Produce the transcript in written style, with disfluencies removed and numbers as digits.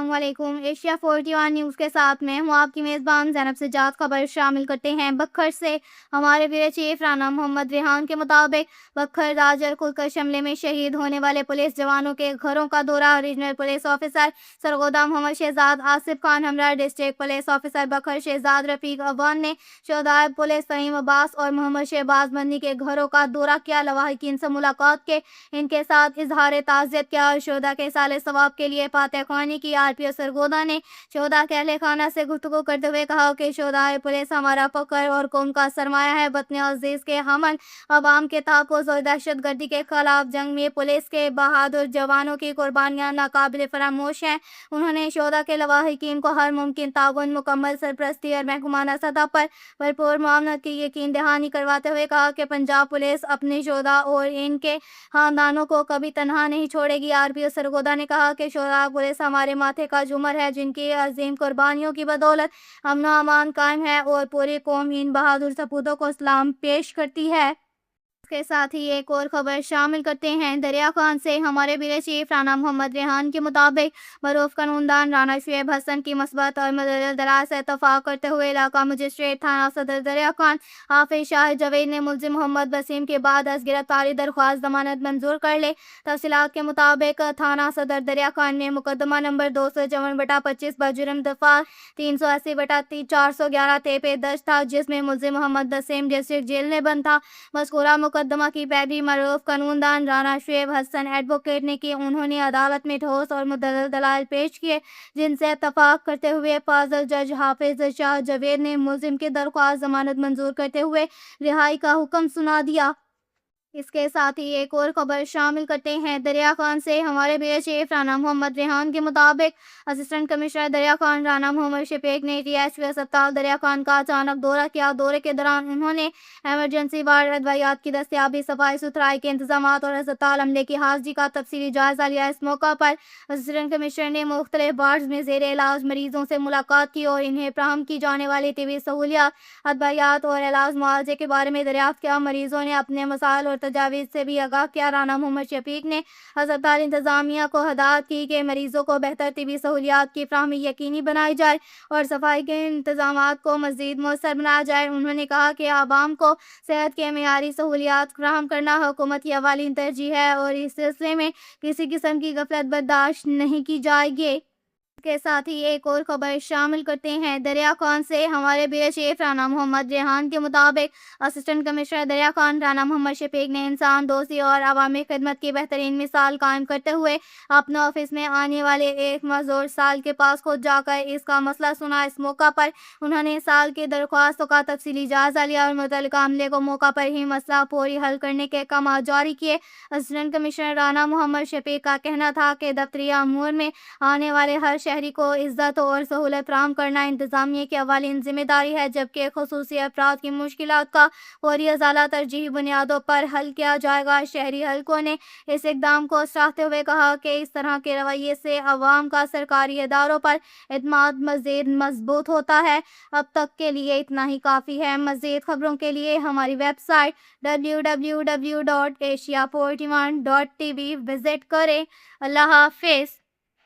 अस्सलाम वालेकुम। Asia 41 news के साथ मैं हूँ आपकी मेज़बान ज़ैनब सज्जाद। खबर शामिल करते हैं बखर से। हमारे ब्यूरो चीफ राना मोहम्मद रेहान के मुताबिक बखर राजर खुदकश हमले में शहीद होने वाले पुलिस जवानों के घरों का दौरा regional police officer Sargodha Mohammad Shahzad Asif Khan हमरा, डिस्ट्रिक्ट पुलिस ऑफिसर बखर शहजाद रफीक अवान ने शोहदाए पुलिस सलीम अब्बास और मोहम्मद शहबाज मदनी के घरों का दौरा किया। लवाहिकीन से मुलाकात के इनके साथ इजहार ताज़ियत किया और शोहदा के साले सवाब के लिए फातह ख्वानी की। आरपीओ सरगोदा ने शोहदा के अहले खाना से गुफ्तगू करते हुए कहा कि शोहदाए पुलिस हमारा फकर और कौम का सरमाया है। वतन अजीज के हमन अवाम के तहफ़्फ़ुज़ और दहशत गर्दी के खिलाफ जंग में पुलिस के बहादुर जवानों की कुर्बानियाँ नाकाबिल फरामोश हैं। उन्होंने शोहदा के लवाहिकीन को हर मुमकिन ताउन, मुकम्मल सरपरस्ती और महकमाना सतह पर भरपूर मामलत की यकीन दहानी करवाते हुए कहा कि पंजाब पुलिस अपने शोहदा और इनके खानदानों को कभी तनहा नहीं छोड़ेगी। आरपीओ सरगोदा ने कहा कि शोहदा पुलिस हमारे माथे का झूमर है, जिनकी अजीम कुर्बानियों की बदौलत अमन अमान कायम है और पूरी कौम इन बहादुर सपूतों को सलाम पेश करती है। इसके साथ ही एक और खबर शामिल करते हैं दरिया खान से। हमारे ब्यूरो चीफ राना मोहम्मद रेहान के मुताबिक मरूफ कानूनदान राना शुएब हसन की मस्बत और मुतअद्दिद दलाइल से इत्तफाक करते हुए इलाका मजिस्ट्रेट थाना सदर दरिया खान हाफिज शाहिद जवेद ने मुलजिम मोहम्मद वसीम के बाद अज गिरफ्तारी दरख्वास्त जमानत मंजूर कर ले। तफसीलात के मुताबिक थाना सदर दरिया खान ने मुकदमा नंबर 254/25 बजुर्म दफा 380/411 पे दर्ज था, जिसमें मुलजिम मोहम्मद वसीम डिस्ट्रिक्ट जेल में बंद था। मज़कूरा मुकदमा की पैरवी मरूफ कानूनदान राना शुएब हसन एडवोकेट ने की। उन्होंने अदालत में ठोस और मुतअद्दिद दलाइल पेश किए, जिनसे इत्तफाक करते हुए फाजिल जज हाफिज शाह जवेद ने मुलजिम की दरख्वास्त जमानत मंजूर करते हुए रिहाई का हुक्म सुना दिया। इसके साथ ही एक और खबर शामिल करते हैं दरिया खान से। हमारे ब्यूरो चीफ राना मोहम्मद रेहान के मुताबिक असिस्टेंट कमिश्नर दरिया खान राना मोहम्मद शफीक ने टीएचपी अस्पताल दरिया खान का अचानक दौरा किया। दौरे के दौरान उन्होंने एमरजेंसी वार्ड, अद्वियात की दस्तियाबी, सफाई सुथराई के इंतजाम और अस्पताल अमले की हाजिरी का तफसीली जायजा लिया। इस मौका पर असिस्टेंट कमिश्नर ने मुख्तलिफ वार्ड में जेर इलाज मरीजों से मुलाकात की और इन्हें फ्राहम की जाने वाली तिबी सहूलियात, अद्वियात और इलाज मुआवजे के बारे में दरियाफ्त किया। मरीजों ने अपने मसाइल और तजावीज़ से भी आगाह किया। राना मोहम्मद शफीक ने अस्पताल इंतजामिया को हदायत की कि मरीजों को बेहतर तिबी सहूलियात की फ्राहमी यकीनी बनाई जाए और सफाई के इंतजामात को मज़ीद मौसर बनाया जाए। उन्होंने कहा कि आवाम को सेहत के मेयारी सहूलियात फ्राहम करना हुकूमत की अवालीन तरजीह है और इस सिलसिले में किसी किस्म की गफलत बर्दाश्त नहीं की जाएगी। के साथ ही एक और खबर शामिल करते हैं दरिया खान से। हमारे ब्यूरो चीफ राना मोहम्मद रेहान के मुताबिक असिस्टेंट कमिश्नर दरिया खान राना मोहम्मद शफीक ने इंसान दोस्ती और अवामी खिदमत की बेहतरीन मिसाल कायम करते हुए अपने ऑफिस में आने वाले एक मजदूर साल के पास खुद जाकर इसका मसला सुना। इस मौका पर उन्होंने साल की दरख्वास्तों का तफसीली जायजा लिया और मुतल्लिका अमले को मौका पर ही मसला फौरी हल करने के अहकाम जारी किए। असिस्टेंट कमिश्नर राना मोहम्मद शफीक का कहना था कि दफ्तरी अमूर में आने वाले हर शहरी को इज्जत और सहूलत फराहम करना इंतजामिया की अवालीन जिम्मेदारी है, जबकि खुसूसी अफराद की मुश्किलात का फौरी अजाला तरजीही बुनियादों पर हल किया जाएगा। शहरी हलकों ने इस इकदाम को सराहते हुए कहा कि इस तरह के रवैये से अवाम का सरकारी इदारों पर एतमाद मज़ीद मजबूत होता है। अब तक के लिए इतना ही काफ़ी है। मज़ीद खबरों के लिए हमारी वेबसाइट www.asia41.tv विजिट करें। अल्लाह हाफिज़।